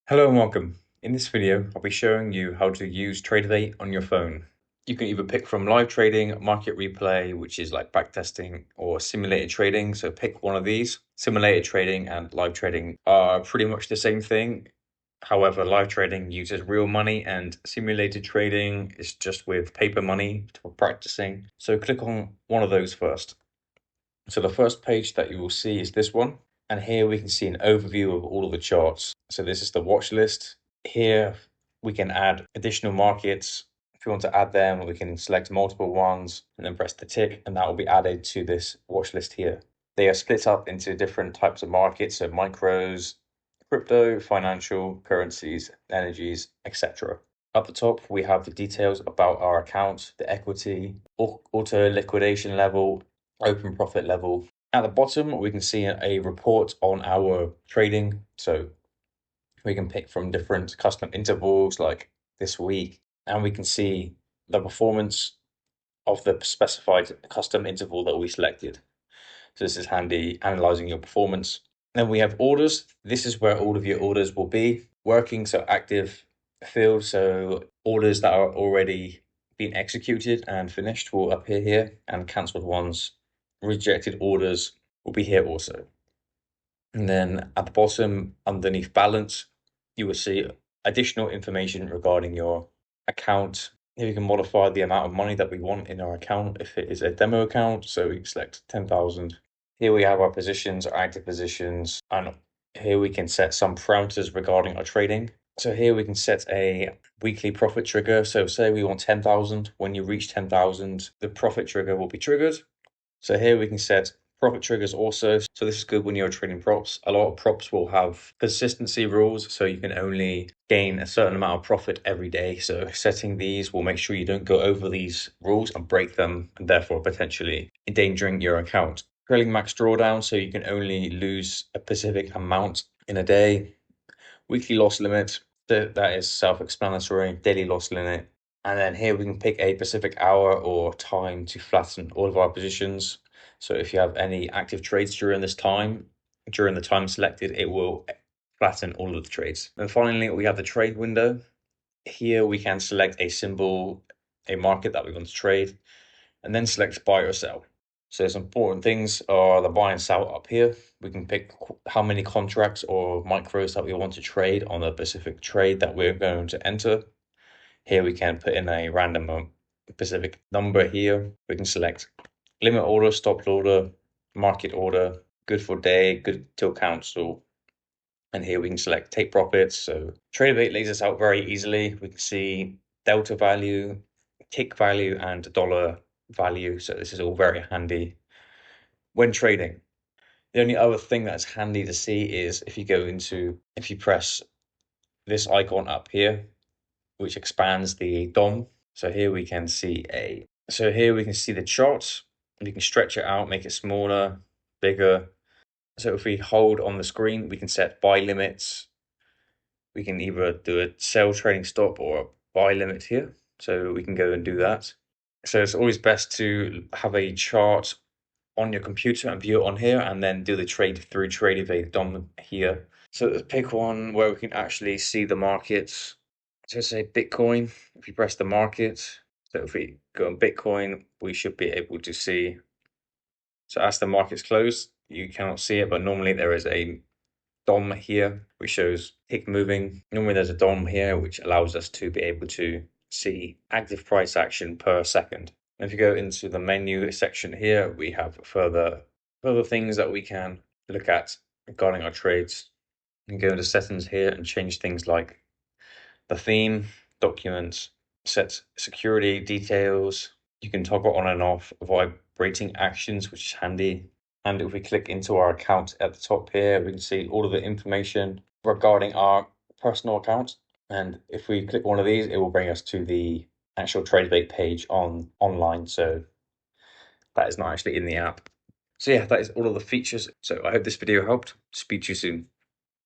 Hello and welcome. In this video, I'll be showing you how to use Tradovate on your phone. You can either pick from live trading, market replay, which is like backtesting, or simulated trading. So pick one of these. Simulated trading and live trading are pretty much the same thing. However, live trading uses real money and simulated trading is just with paper money for practicing. So click on one of those first. So the first page that you will see is this one. And here we can see an overview of all of the charts. So this is the watch list. Here we can add additional markets. If you want to add them, we can select multiple ones and then press the tick, and that will be added to this watch list here. They are split up into different types of markets, so micros, crypto, financial, currencies, energies, etc. At the top, we have the details about our account, the equity, auto liquidation level, open profit level. At the bottom, we can see a report on our trading. So we can pick from different custom intervals like this week, and we can see the performance of the specified custom interval that we selected. So this is handy analyzing your performance. Then we have orders. This is where all of your orders will be working. So active field. So orders that are already been executed and finished will appear here, and cancelled ones, rejected orders will be here also. And then at the bottom, underneath balance, you will see additional information regarding your account. Here we can modify the amount of money that we want in our account if it is a demo account. So we can select 10,000. Here we have our positions, our active positions, and here we can set some parameters regarding our trading. So here we can set a weekly profit trigger. So say we want 10,000. When you reach 10,000, the profit trigger will be triggered. So here we can set profit triggers also. So this is good when you're trading props. A lot of props will have consistency rules, so you can only gain a certain amount of profit every day. So setting these will make sure you don't go over these rules and break them, and therefore potentially endangering your account. Trailing max drawdown, so you can only lose a specific amount in a day. Weekly loss limit, that is self-explanatory. Daily loss limit. And then here we can pick a specific hour or time to flatten all of our positions. So if you have any active trades during this time, during the time selected, it will flatten all of the trades. And finally, we have the trade window. Here we can select a symbol, a market that we want to trade, and then select buy or sell. So some important things are the buy and sell up here. We can pick how many contracts or micros that we want to trade on a specific trade that we're going to enter. Here we can put in a random specific number here. We can select limit order, stop order, market order, good for day, good till cancel. And here we can select take profits. So Tradovate lays this out very easily. We can see delta value, tick value, and dollar value. So this is all very handy when trading. The only other thing that's handy to see is if you press this icon up here, which expands the DOM. So here we can see the chart. We can stretch it out, make it smaller, bigger. So if we hold on the screen, we can set buy limits. We can either do a sell trading stop or a buy limit here. So we can go and do that. So it's always best to have a chart on your computer and view it on here, and then do the trade through Tradovate DOM here. So let's pick one where we can actually see the markets. So say Bitcoin, if you press the market, so if we go on Bitcoin, we should be able to see. So as the market's closed, you cannot see it, but normally there is a DOM here, which shows tick moving. Normally there's a DOM here, which allows us to be able to see active price action per second. And if you go into the menu section here, we have further things that we can look at regarding our trades. You can go into settings here and change things like the theme, documents, set security details. You can toggle on and off vibrating actions, which is handy. And if we click into our account at the top here, we can see all of the information regarding our personal account. And if we click one of these, it will bring us to the actual Tradovate page online. So that is not actually in the app. So yeah, that is all of the features. So I hope this video helped. Speak to you soon.